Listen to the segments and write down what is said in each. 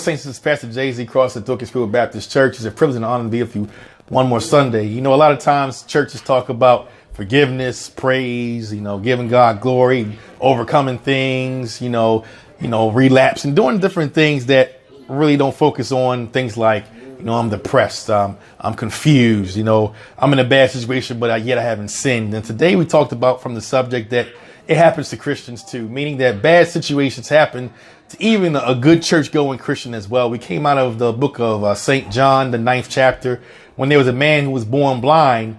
Saints, this is Pastor J.Z. Cross at Dorcasville Baptist Church. It's a privilege and honor to be with you one more Sunday. You know, a lot of times churches talk about forgiveness, praise, giving God glory, overcoming things, relapse and doing different things that really don't focus on things like, I'm depressed, I'm confused, I'm in a bad situation, but yet I haven't sinned. And today we talked about from the subject that it happens to Christians too, meaning that bad situations happen to even a good church-going Christian as well. We came out of the book of St. John, the 9th chapter, when there was a man who was born blind,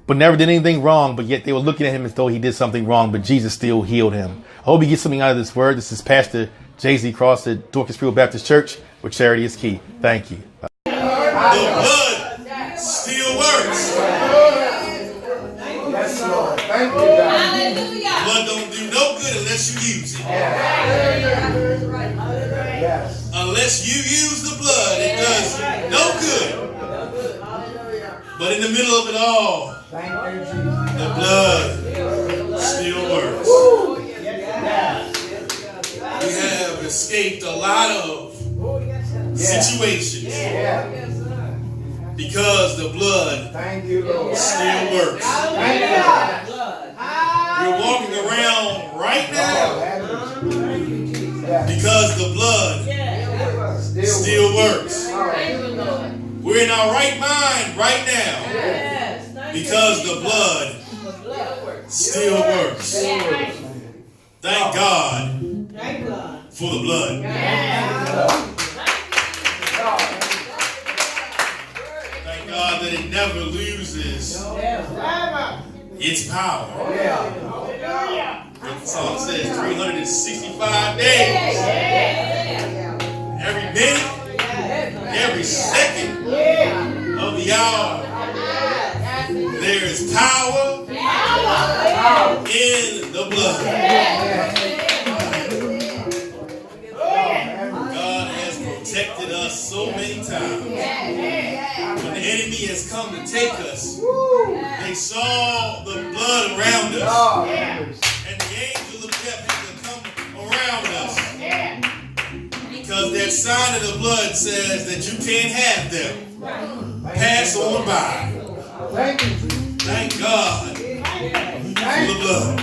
but never did anything wrong, but yet they were looking at him as though he did something wrong, but Jesus still healed him. I hope you get something out of this word. This is Pastor J.Z. Cross at Dorcasville Baptist Church, where charity is key. Thank you. The blood still works. Yes, Lord. Thank you, God. Blood don't do no good unless you use it. Yes. Unless you use the blood, it does no good. But in the middle of it all, Thank you, Jesus. the blood still works. We have escaped a lot of situations because the blood Thank you, Lord. still works. Thank you. We're walking around right now because the blood still works. We're in our right mind right now because the blood still works. Thank God for the blood. Thank God that it never loses its power. The song says 365 days. Every minute, every second of the hour, there is power in the blood. God has protected us so many times. When the enemy has come to take us, they saw the blood around us. And the angel of death had to come around us. Because that sign of the blood says that you can't have them. Pass on by. Thank God for the blood.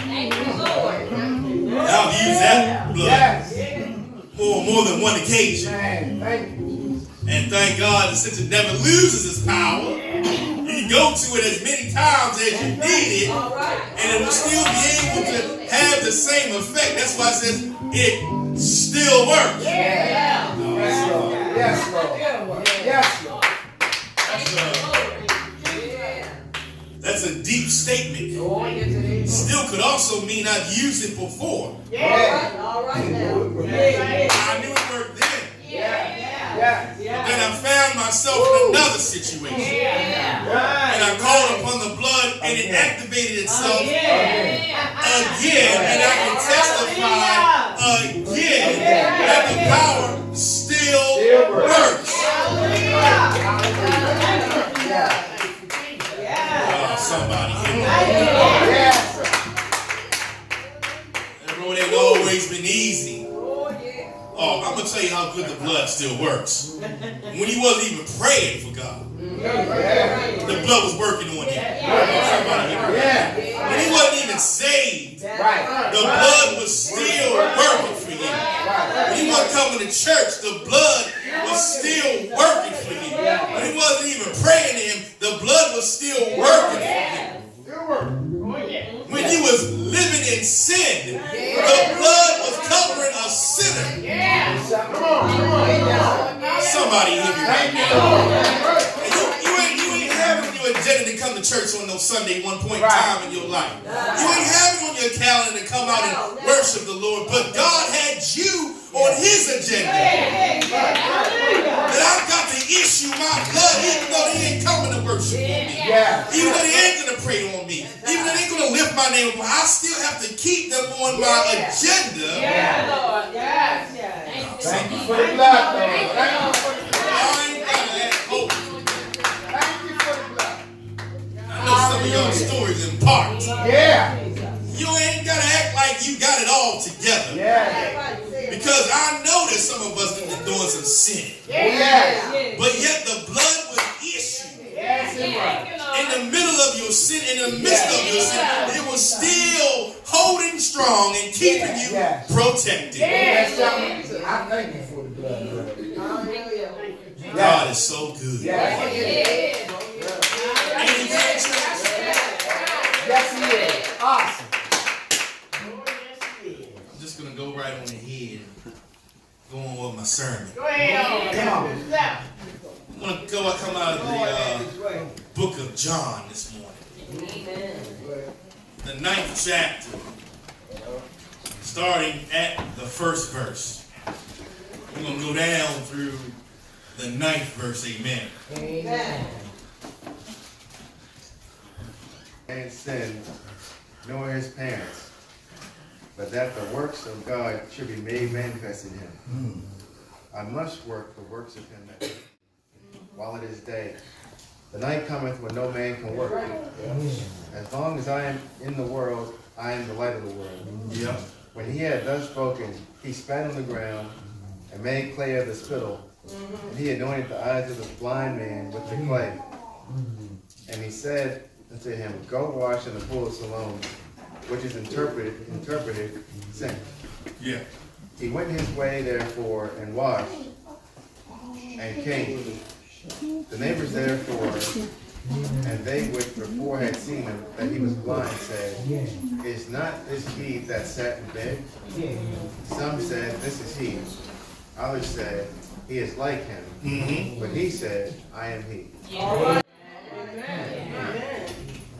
I've used that blood more than one occasion. And thank God that since it never loses its power, you can go to it as many times as you need it, and it will still be able to have the same effect. That's why it says it still works. Yes, Lord. Yes, Lord. Yes, Lord. That's a deep statement. Still could also mean I've used it before. I knew it worked then. But then I found myself in another situation. And I called upon the blood and it activated itself again. And I can testify again that the power still works. Somebody here. That road ain't always been easy. Oh, I'm going to tell you how good the blood still works. When you wasn't even praying for God, the blood was working on you. Somebody here. When you wasn't even saved, the blood was still working for you. When you wasn't coming to church, the blood was still working for you. When you wasn't even praying to him, the blood was still working for you. When you was living in sin, the blood was covering a sinner. Somebody hear me right now. And you ain't having your agenda to come to church on no Sunday one point in time in your life. You ain't having on your calendar to come out and worship the Lord, but God had you on his agenda. That I've got to issue my blood even though he ain't coming to worship on me. Even though he ain't going to pray on me. Even though they ain't going to lift my name, I still have to keep them on my agenda. Lord. Thank you for the blood, Lord. Thank you for the blood. I ain't got to ask hope. Thank you for the blood. I know some of y'all stories in part. You ain't got to act like you got it all together. Because I know that some of us have been doing some sin. so good. Yes, he is. Ain't he good, church? Yes, he is. Awesome. I'm just going to go right on ahead and go on with my sermon. Go ahead. Come on. I'm going to come out of the book of John this morning. The 9th chapter, starting at the 1st verse. We're going to go down through the 9th verse. Amen. Amen. And sinned, nor his parents, but that the works of God should be made manifest in him. I must work the works of him that while it is day. The night cometh when no man can work. As long as I am in the world, I am the light of the world. Yeah. When he had thus spoken, he spat on the ground and made clay of the spittle, and he anointed the eyes of the blind man with the clay. And he said unto him, Go wash in the pool of Siloam, which is interpreted sink. Yeah. He went his way therefore and washed, and came. The neighbors therefore, and they which before had seen him that he was blind, said, Is not this he that sat in bed? Some said, This is he. Others said, He is like him. But he said, I am he.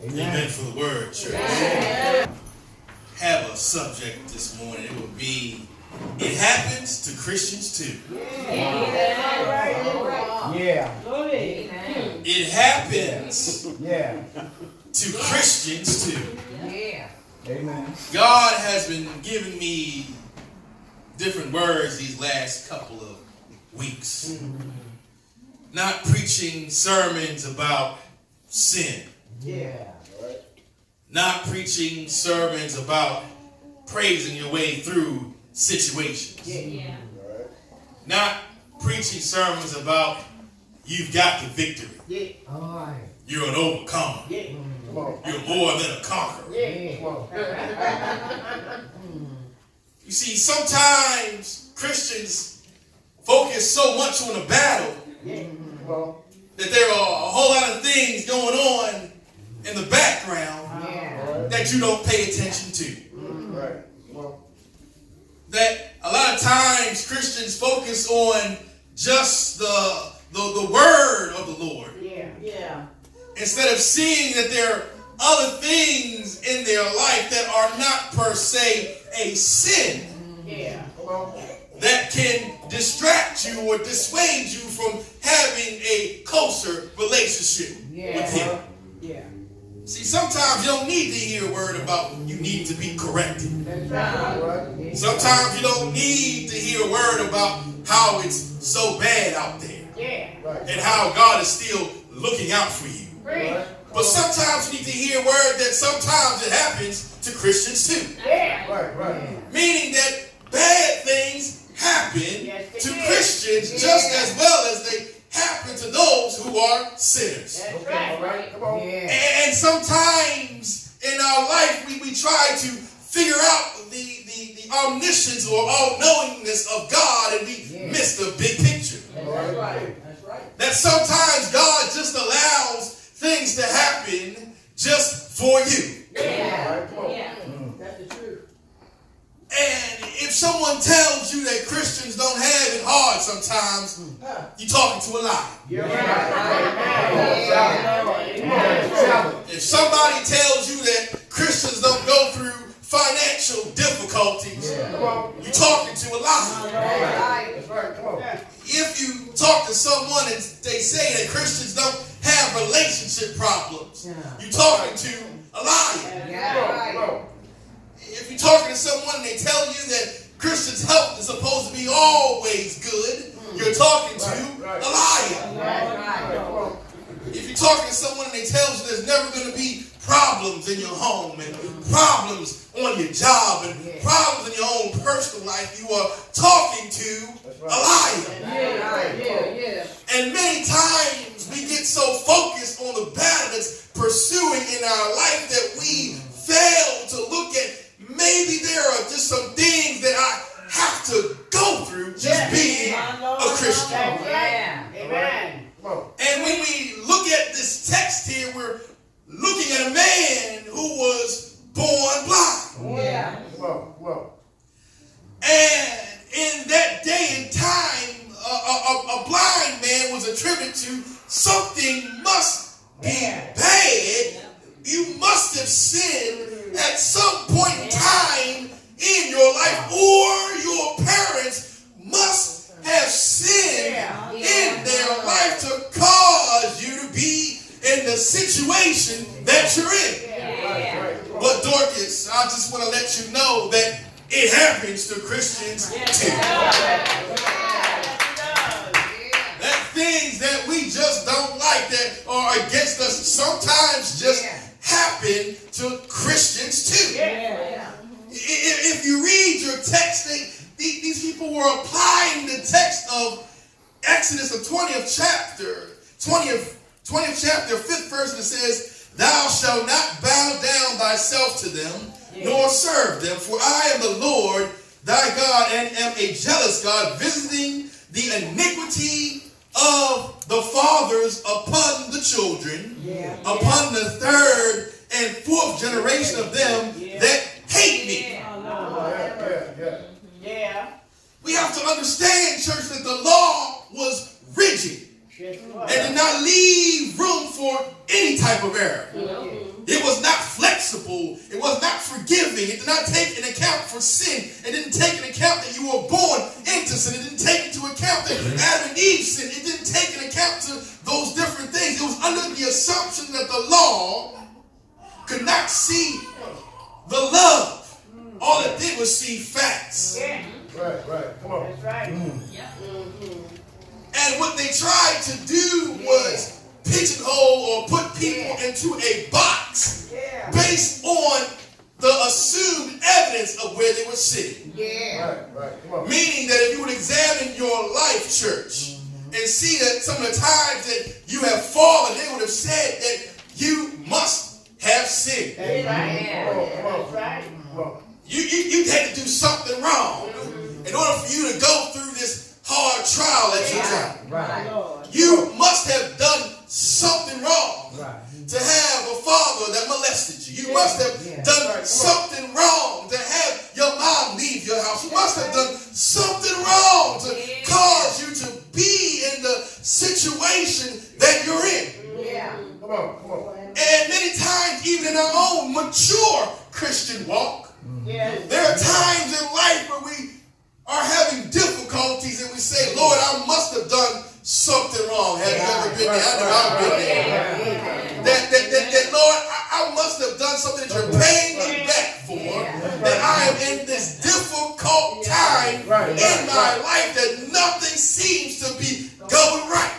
Amen for the word, church. Have a subject this morning. It would be, it happens to Christians too. Yeah. It happens Yeah. to Christians too. Yeah. Amen. God has been giving me different words these last couple of weeks. Not preaching sermons about sin. Yeah. Not preaching sermons about praising your way through situations. Yeah. Not preaching sermons about you've got the victory. Yeah. All right. You're an overcomer. Yeah. Come on. You're more than a conqueror. Yeah. Come on. You see, sometimes Christians focus so much on the battle Yeah. Well. that there are a whole lot of things going on in the background Yeah. that you don't pay attention to. Right. Well, That a lot of times Christians focus on just the word of the Lord Yeah. Yeah. instead of seeing that there are other things in their life that are not per se a sin Yeah. Well. that can distract you or dissuade you from having a closer relationship with Him. Yeah. See, sometimes you don't need to hear a word about you need to be corrected. That's right. Sometimes you don't need to hear a word about how it's so bad out there Yeah. and how God is still looking out for you. Right. But sometimes you need to hear a word that sometimes it happens to Christians too. Yeah. right. Meaning that bad things happen Yes, they to do. Christians Yeah. just as well as they happen to those who are sinners. That's right. Come on. Yeah. And sometimes in our life we try to figure out the omniscience or all-knowingness of God and we miss the big picture. That's right. That's right. That sometimes God just allows things to happen just for you. Yeah. Come on. Yeah. That's the truth. And if someone tells you that Christians don't have it hard sometimes, you're talking to a lie. You're right. If somebody tells you that Christians don't go through financial difficulties, you're talking to a lie. That's right. Come on. If you talk to someone and they say that Christians don't have relationship problems, you're talking to a liar. Come on. If you're talking to someone and they tell you that Christians' health is supposed to be always good, you're talking to a liar. If you're talking to someone and they tell you there's never going to be problems in your home and problems on your job and problems in your own personal life, you are talking to a liar. And many times we get so focused on the battle that's pursuing in our life that we fail to look at maybe there are just some things that I have to go through just being a Christian. Amen. Come on. when we look at this text here, we're looking at a man who was born blind. Yeah. Whoa. And in that day and time, a blind man was attributed to something must be bad. You must have sinned at some point in time in your life, or your parents must have sinned in their life to cause you to be in the situation that you're in. But Dorcas, I just want to let you know that it happens to Christians too. That things that we just don't like, that are against us, sometimes just happen to Christians too. If you read your text, these people were applying the text of Exodus, the 20th chapter, 5th verse, that says, "Thou shalt not bow down thyself to them, nor serve them, for I am the Lord thy God, and am a jealous God, visiting the iniquity of the fathers upon the children, upon the third and fourth generation of them that hate me." We have to understand, church, that the law was rigid and did not leave room for any type of error. It was not flexible. It was not forgiving. It did not take into account for sin. It didn't take into account that you were born into sin. It didn't take into account that Adam and Eve sinned. It didn't take into account to those different things. It was under the assumption that the law could not see the love. All it did was see facts. Right. Come on. That's right. And what they tried to do was pigeonhole or put people into a box based on the assumed evidence of where they were sitting. Right. Come on. Meaning that if you would examine your life, church, and see that some of the times that you have fallen, they would have said that you must have sinned. That's right. You had to do something wrong in order for you to go through this hard trial that you're trying. You must have done something wrong to have a father that molested you. You must have done something wrong to have your mom leave your house. You must have done something wrong to cause you to be in the situation that you're in. Come on. And many times, even in our own mature Christian walk, there are times in life where we are having difficulties and we say, "Lord, I must have done something wrong." Have you ever been there? I know I've been there. That Lord, I must have done something that you're paying me back for. That I am in this difficult time in my life that nothing seems to be going right.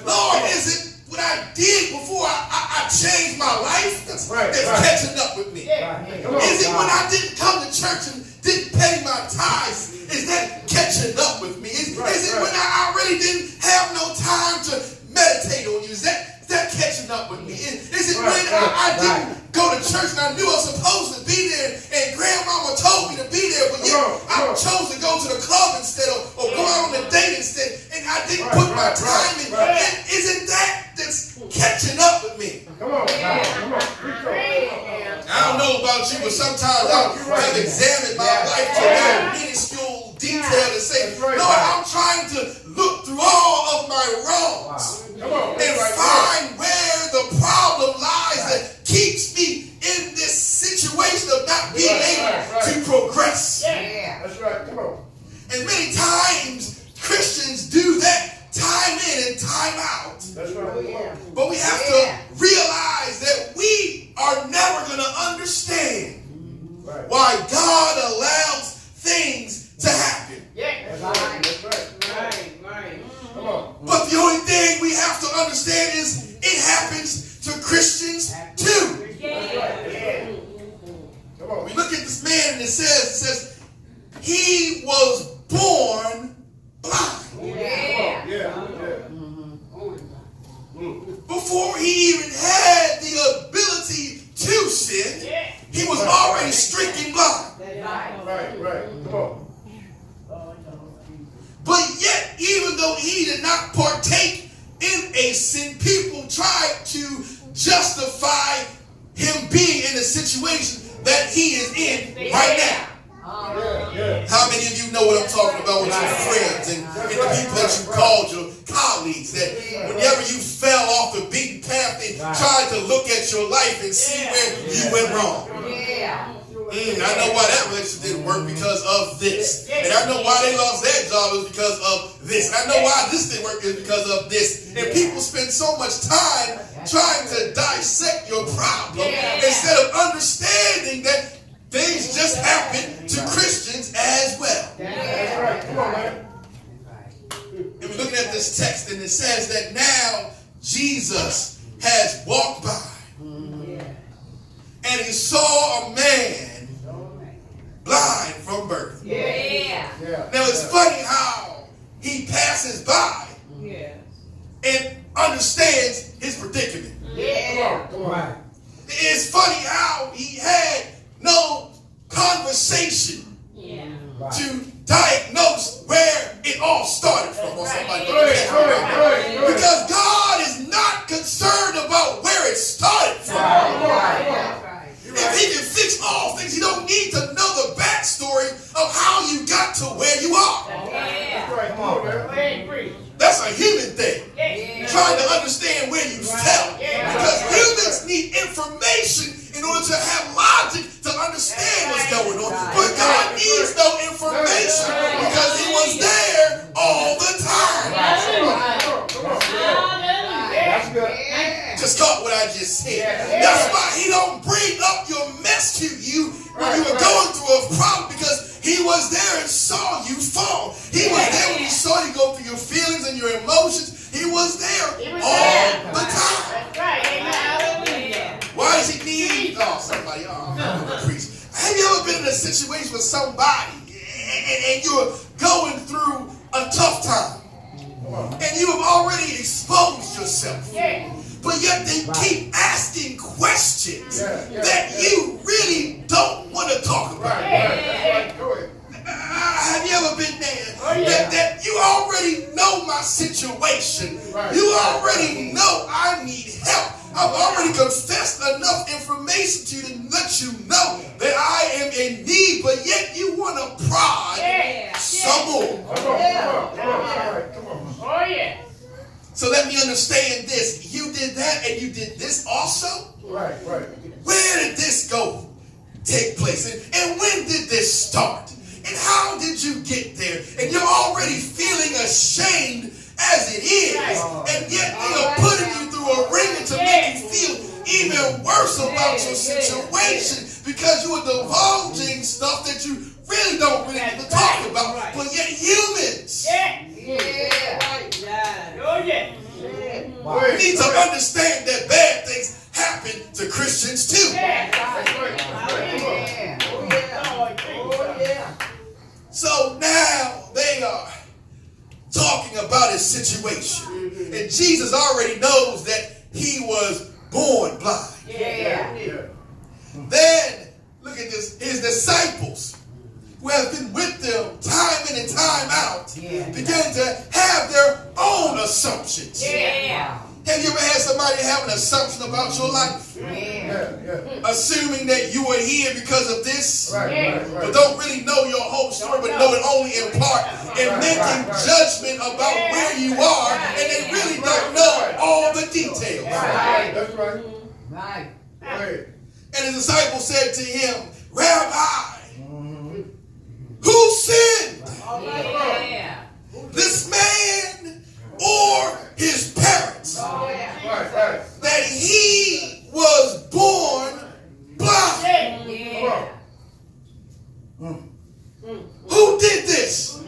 Lord, is it what I did before I changed my life that's catching up with me? Is it when I didn't come to church and didn't pay my tithes? Is that catching up with me? Is it when I really didn't have no time to meditate on you? Is that catching up with me? Is it when I didn't go to church and I knew I was supposed to be there and grandmama told me to be there, but yet I chose to go to the club instead or go out on a date instead, and I didn't put my time in? Isn't that's catching up with me? Come on. I don't know about you, but sometimes I have examined my life to a minuscule detail to say, "Lord, I'm trying to look through all of my wrongs and find where the problem lies that keeps me in this situation of not being able to progress." That's right. Come on. And many times Christians do that time in and time out. That's right. But we have to realize that we are never going to understand why God allows things to happen. That's right. Come on. But the only thing we have to understand is it happens to Christians too. Come on. We look at this man and it says he was born blind. Before he even had the ability to sin, he was already stricken blind. Right. Come on. But yet, even though he did not partake in a innocent people tried to justify him being in the situation that he is in right now. How many of you know what I'm talking about with your friends and the people that you called your colleagues, that whenever you fell off the beaten path, they tried to look at your life and see where you went wrong? I know why that relationship didn't work, because of this. And I know why they lost their job is because of this. I know why this didn't work is because of this. And people spend so much time trying to dissect your problem instead of understanding that things just happen to Christians as well. That's right. Come on, man. And we're looking at this text, and it says that now Jesus has walked by, and he saw a man blind from birth. Now it's funny how he passes by and understands his predicament. Come on. It's funny how he had no conversation to diagnose where it all started from. Or somebody because God is not concerned about where it started from. If he can fix all things, he don't need to know the backstory of how you got to where you are. That's a human thing. Trying to understand where you fell. Because humans need information in order to have logic to understand what's going on. But God needs no information because he was there all the time. That's good. Just caught what I just said. That's why he don't bring up your mess to you when you were going through a problem, because he was there and saw you fall. He was there when he saw you go through your feelings and your emotions. He was there all the time. Why does he need? Somebody. I'm going to preach. Have you ever been in a situation with somebody and you're going through a tough time, and you have already exposed yourself, but yet they keep asking questions that you really don't want to talk about? Have you ever been there? That you already know my situation. You already know I need help. I've already confessed enough information to you to let you know that I am in need, but yet you want to prod some more. Come on. So let me understand this. You did that and you did this also? Right. Where did this take place? And when did this start? And how did you get there? And you're already feeling ashamed as it is. And yet they are putting you through a ringer to make you feel even worse about your situation, because you are divulging stuff that you really don't need to talk about. But yet humans need to understand that bad things happen to Christians too. So now they are talking about his situation. And Jesus already knows that he was born blind. Then, look at this, his disciples, who have been with them time in and time out, began to have their own assumptions. Have you ever had somebody have an assumption about your life? Assuming that you are here because of this, but don't really know your whole story, but know it only in part, and making judgment about where you are, and they really don't know all the details. That's right. And his disciples said to him, Rabbi, who sinned? This man or his parents? That he was born blind. Who did this?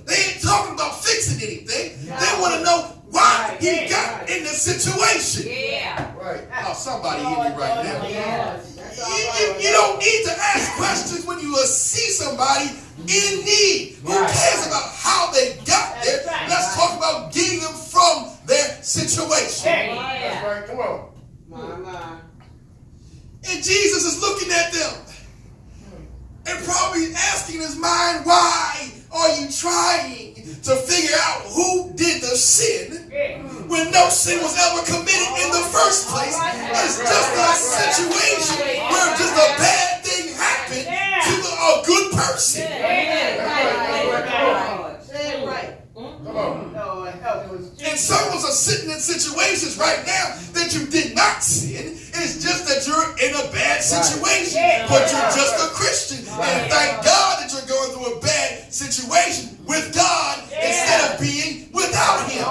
They ain't talking about fixing anything. They want to know why he got in this situation. Oh, somebody hear me right now. You don't need to ask questions when you see somebody in need. Who cares about how they got there? Let's talk about getting them from their situation. That's right. Come on. And Jesus is looking at them and probably asking in his mind, why are you trying to figure out who did the sin when no sin was ever committed in the first place? It's just a situation where just a bad thing happened to a good person. And some of us are sitting in situations right now that you did not sin. It's just that you're in a bad situation, but you're just a Christian. And thank God that you're going through a bad situation with God instead of being without Him.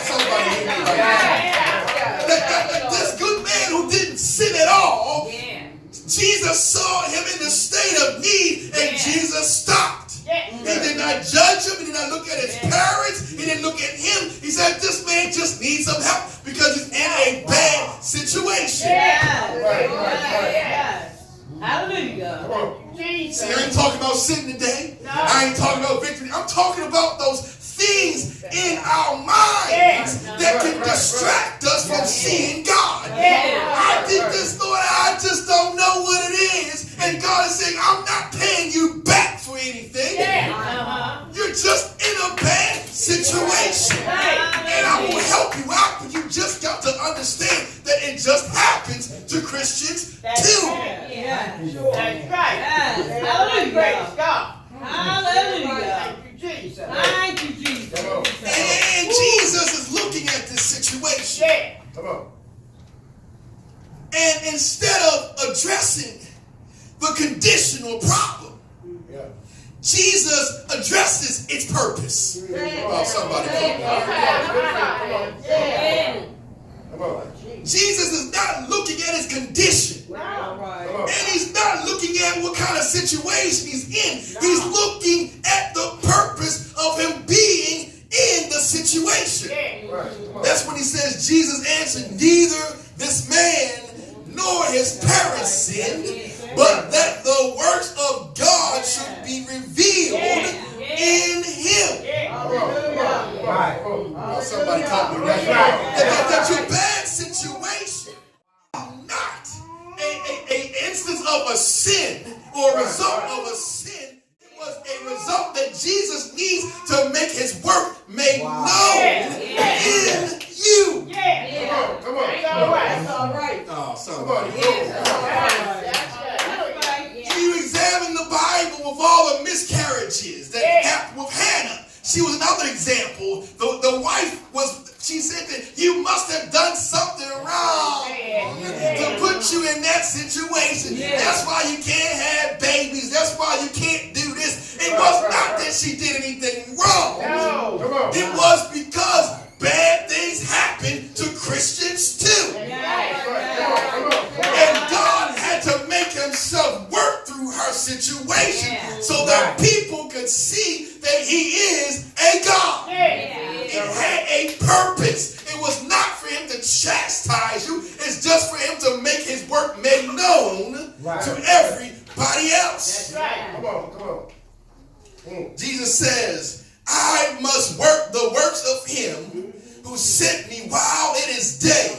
Somebody hear me right now. This good man who didn't sin at all, Jesus saw him in the state of need, and Jesus stopped. He did not judge him. He did not look at his parents. He didn't look at him. He said, this man just needs some help because he's in a bad situation. Hallelujah. See, I ain't talking about sin today. I ain't talking about victory. I'm talking about those things in our minds that can distract us from seeing God. I did this, Lord. I just don't know what it is. And God is saying, I'm not paying you back for anything. You're just in a bad situation. And I will help you out, but you just got to understand that it just happens to Christians too. That's right. Hallelujah. Praise God. Hallelujah. Thank you, Jesus. Thank you, Jesus. And Jesus is looking at this situation. And instead of addressing the condition or problem, Jesus addresses its purpose. Oh, somebody come on. Jesus is not looking at his condition. And he's not looking at what kind of situation he's in. He's looking at the purpose of him being in the situation. That's when he says, Jesus answered, neither this man nor his parents sinned, but that the works of God should be revealed in him. Somebody caught me right now. That your bad situation is not an instance of a sin or a result of a sin. It was a result that Jesus needs to make his work made known in you. Come on. That's all right. Oh, somebody. You examine the Bible with all the miscarriages that happened with Hannah. She was another example. The wife she said that you must have done something wrong to put you in that situation. That's why you can't have babies. That's why you can't do this. It was not that she did anything wrong. It was because bad things happen to Christians too. And God had to make himself work through her situation so that people could see that he is a God. It had a purpose. It was not for him to chastise you. It's just for him to make his work made known to everybody else. Come on. Jesus says, I must work the works of him who sent me while it is day.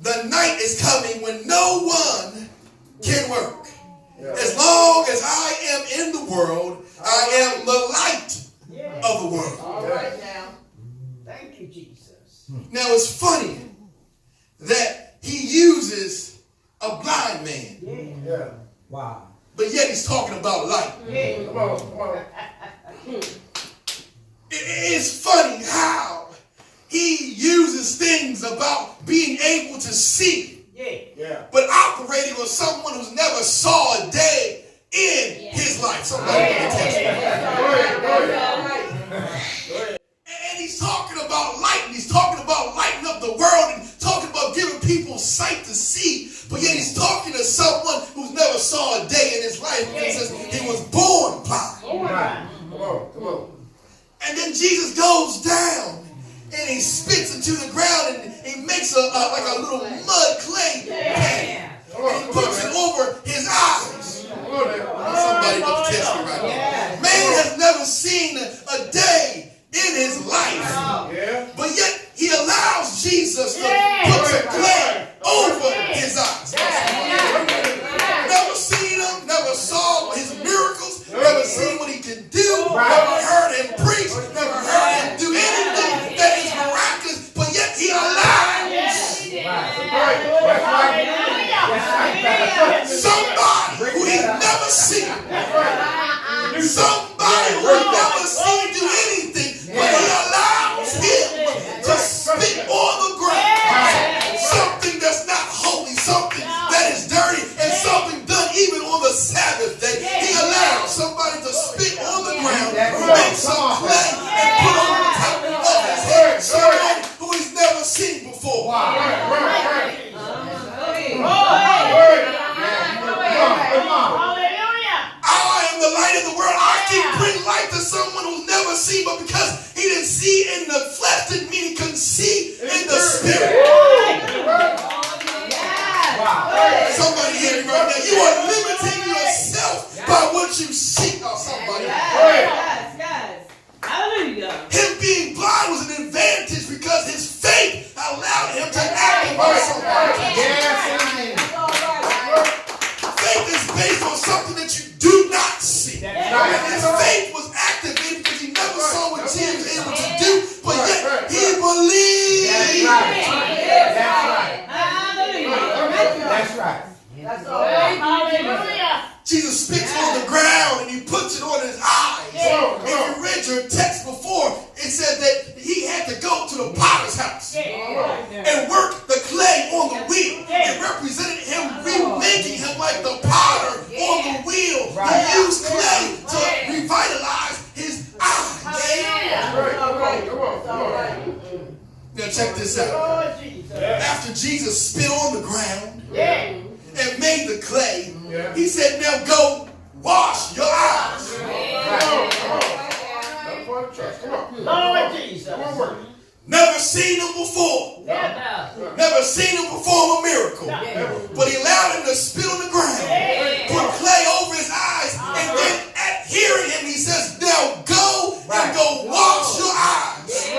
The night is coming when no one can work. As long as I am in the world, I am the light of the world. All right now. Thank you, Jesus. Now it's funny that he uses a blind man. Wow. But yet he's talking about light. Come on. It's funny how he uses things about being able to see, but operating on someone who's never saw a day in his life. Somebody catch me. And he's talking about light, and he's talking about lighting up the world, and talking about giving people sight to see. But yet he's talking to someone who's never saw a day in his life. He says he was born blind. Come on. And then Jesus goes down and he spits into the ground and he makes like a little mud clay patty. And he puts it over his eyes. Somebody must catch me right now. Man has never seen a day in his life. But yet he allows Jesus to put some clay over his eyes. Never seen him, never saw his miracle. in the flesh didn't mean he couldn't see in the spirit. Somebody hear me right now. You are limiting yourself by what you see. Oh, somebody. Hallelujah. Him being blind was an advantage because his faith allowed him to activate something. Faith is based on something that you do not see. And his faith was activated because he never saw what Jesus was able to do, but yet he believed. That's right. Jesus spits on the ground and he puts it on his eyes. If you read your text before, it said that he had to go to the potter's house and work the clay on the wheel. It represented him remaking him like the potter on the wheel. He used clay to revitalize his eyes. Now check this out. After Jesus spit on the ground and made the clay, he said, now go wash your eyes. Lord Jesus. Never seen him before. Never seen him perform a miracle. But he allowed him to spit on the ground, put clay over his eyes, and then at hearing him, he says, now go and go wash your eyes.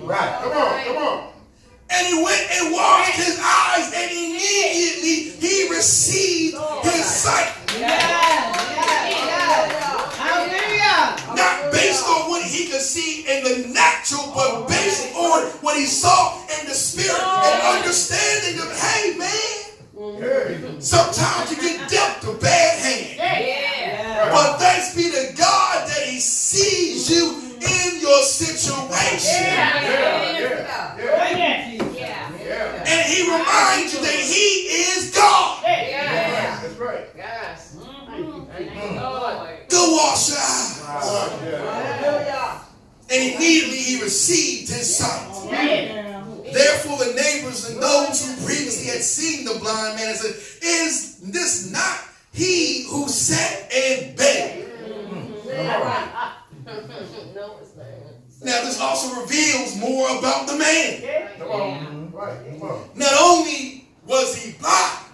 Right. Come on. And he went and washed his eyes, and immediately he received his sight. Not based on what he could see in the natural, but based on what he saw in the spirit and understanding of, hey man, sometimes you get dealt a bad hand. But thanks be to God that he sees you in your situation. And he reminds you that he is God. That's right. Go wash your eyes. And immediately he received his sight. Therefore the neighbors and those who previously had seen the blind man said, is this not he who sat and begged? Now this also reveals more about the man. Not only was he blind,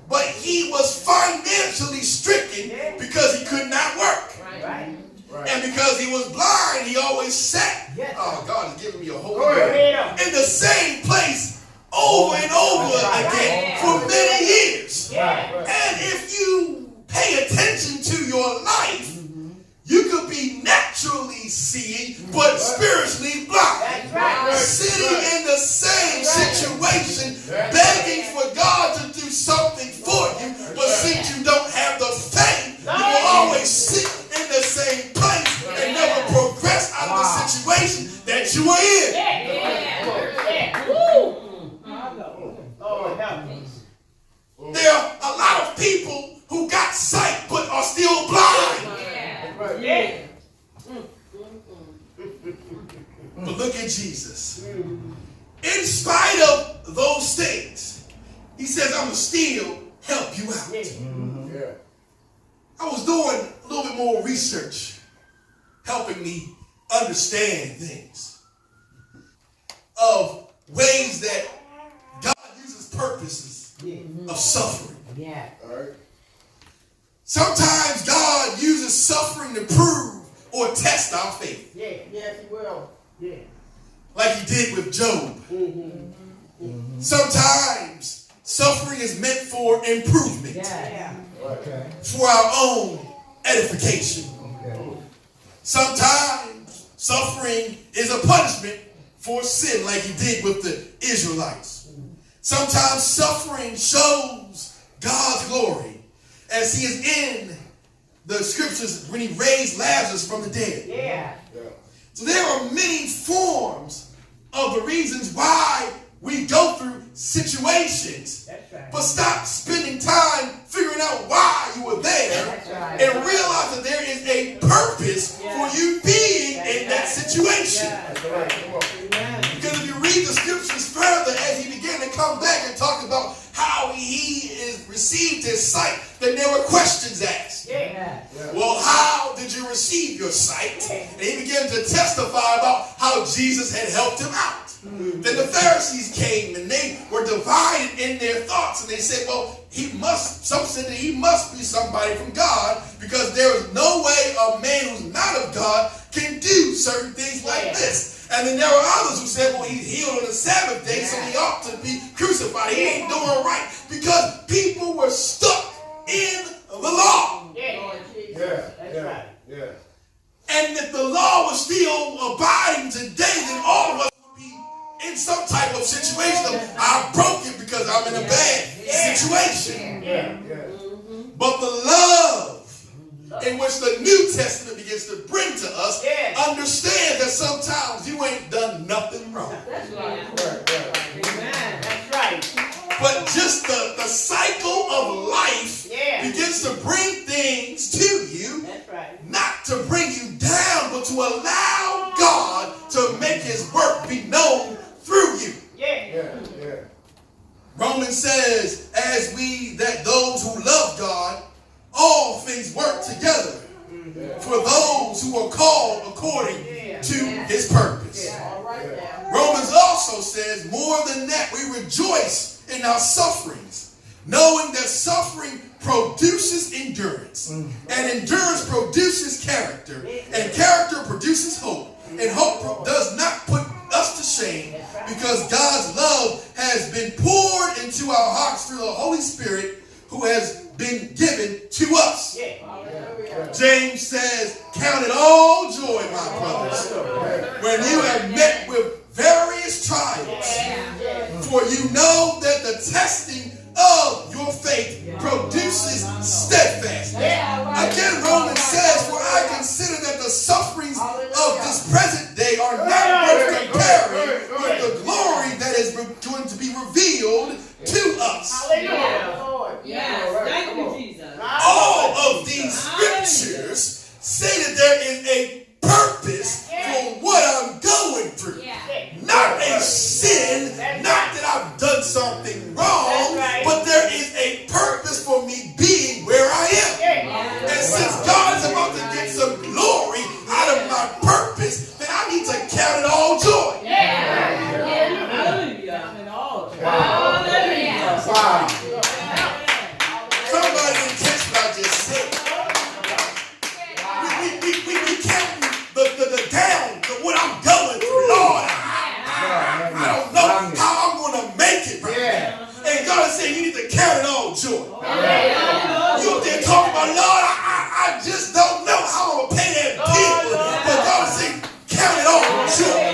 but he was financially stricken because he could not work. And because he was blind, he always sat. Oh, God is giving me a whole in the same place over and over again for many years. And if you pay attention to your life, you could be naturally seeing, but spiritually blind. Sitting in the same situation, begging for God to do something for you, but since you don't have the faith, you will always sit in the same place and never progress out of the situation that you are in. There are a lot of people who got sight but are still blind. But look at Jesus. In spite of those things, he says, I'm going to still help you out. I was doing a little bit more research, helping me understand things of ways that God uses purposes of suffering. Sometimes God uses suffering to prove or test our faith. Yes, he will. Like he did with Job. Sometimes suffering is meant for improvement. For our own edification. Sometimes suffering is a punishment for sin, like he did with the Israelites. Sometimes suffering shows God's glory, as he is in the scriptures when he raised Lazarus from the dead. So there are many forms of the reasons why we go through situations. But stop spending time figuring out why you were there and realize that there is a purpose for you being in that situation. Because if you read the scriptures further, as he began to come back and talk about how he received his sight, then there were questions asked. Well, how did you receive your sight? And he began to testify about how Jesus had helped him out. Then the Pharisees came and they were divided in their thoughts, and they said, well, some said that he must be somebody from God, because there is no way a man who's not of God can do certain things like this. And then there were others who said, well, he healed on the Sabbath day, so he ought to be crucified. He ain't doing right, because people were stuck in the law. That's right. Yeah. And if the law was still abiding today, then all of us would be in some type of situation of, I broke it because I'm in a bad situation. But the love in which the New Testament begins to bring to us understands that sometimes you ain't done nothing wrong. That's right. That's right. But just the cycle of life begins to bring things to you, not to bring you down, but to allow God to make his work be known through you. Romans says, that those who love God, all things work together for those who are called according to his purpose. Romans also says, more than that, we rejoice in our sufferings, knowing that suffering produces endurance, and endurance produces character, and character produces hope, and hope does not put us to shame, because God's love has been poured into our hearts through the Holy Spirit who has been given to us. James says, count it all joy, my brothers, when you have met with various trials, for you know that the testing of your faith produces steadfastness. Again, Romans says, for I consider that the sufferings of this present day are not worth comparing with the glory that is going to be revealed to us. Thank you, Jesus. All of these scriptures say that there is a purpose for what I'm going through. Not a sin, not that I've done something wrong, but there is a purpose for me being where I am. And since God is about to get some glory out of my purpose, then I need to count it all joy. Somebody didn't catch what I just said. We count the down, what I'm going through. Lord, I don't know how I'm going to make it right now. And God is saying you need to count it all joy. You up there talking about, Lord, I just don't know how I'm going to pay that bill. But God is saying, count it all joy.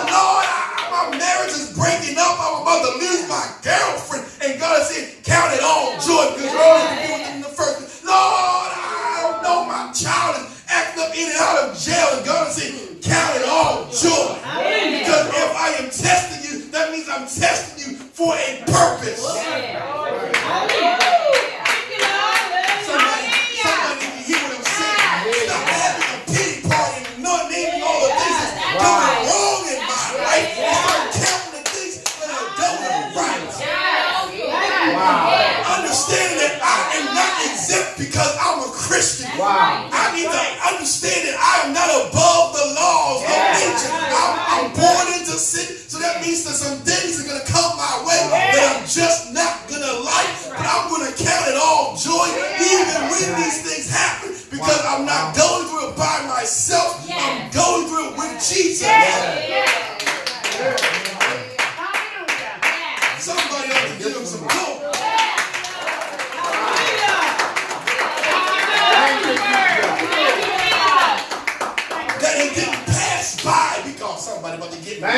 Lord, my marriage is breaking up. I'm about to lose my girlfriend. And God is saying, count it all joy, because you're doing it in the first place. Lord, I don't know, my child is acting up in and out of jail. And God is saying, count it all joy. Because if I am testing you, that means I'm testing you for a purpose. Somebody can hear what I'm saying. Stop having a pity party and not naming all the things that's going wrong in my life. Start counting the things that are going right. Understanding that I am not exempt because I'm a Christian. I need to understand that I am not above the laws of nature. I'm born into sin, so that means that some things are going to come my way that I'm just not going to like. But I'm going to count it all joy even when these things happen, because I'm not going through it by myself. I'm going through it with Jesus. Somebody ought to give him some glory. That it didn't pass by because somebody about to get me.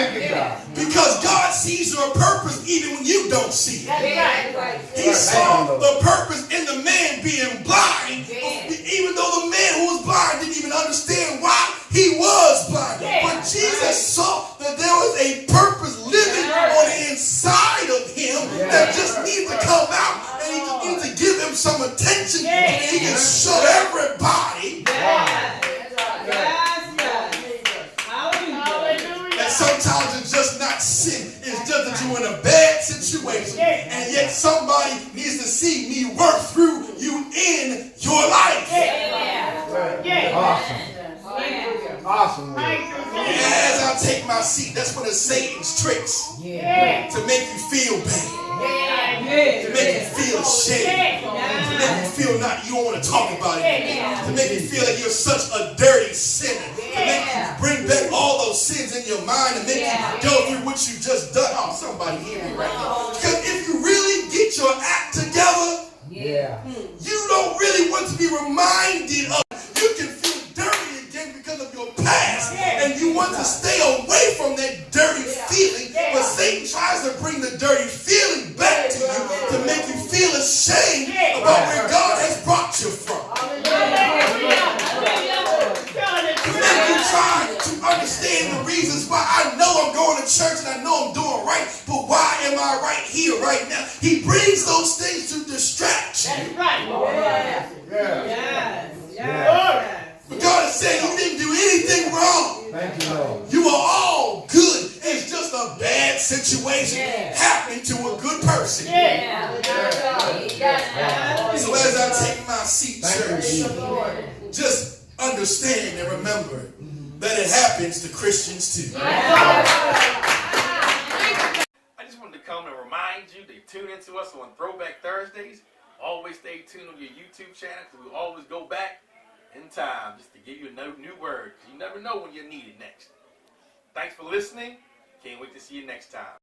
Because God sees your purpose even when you don't see it. He saw the purpose in the man being blind, even though the man who was blind didn't even understand why he was blind. But Jesus saw that there was a purpose living on the inside of him that just needed to come out, and he just needed to give him some attention so that he can show everybody. And sometimes it's just not sin. It's just that you're in a bad situation, and yet somebody needs to see me work through you in your life. I take my seat, that's one of Satan's tricks. Yeah. To make you feel bad. Yeah. To make you feel ashamed. To make you feel you don't want to talk about it. To make you feel like you're such a dirty sinner. To make you bring back all those sins in your mind and make you go through what you just done. Oh, somebody hear me right now. Because if you really get your act together, you don't really want to be reminded of. You can feel dirty again because of your past. And you want to stay away from that dirty feeling. But Satan tries to bring the dirty feeling back to you to make you feel ashamed about where God has brought you from. To make you try to understand the reasons why I know I'm going to church and I know I'm doing right, but why am I right here, right now? He brings those things to distract you. That's right. But God is saying you didn't do anything wrong. Thank you, Lord. You are all good. It's just a bad situation happening to a good person. So as I take my seat, church, just understand and remember that it happens to Christians too. I just wanted to come and remind you to tune into us on Throwback Thursdays. Always stay tuned on your YouTube channel because we always go back in time just to give you a new word. You never know when you need it next. Thanks for listening. Can't wait to see you next time.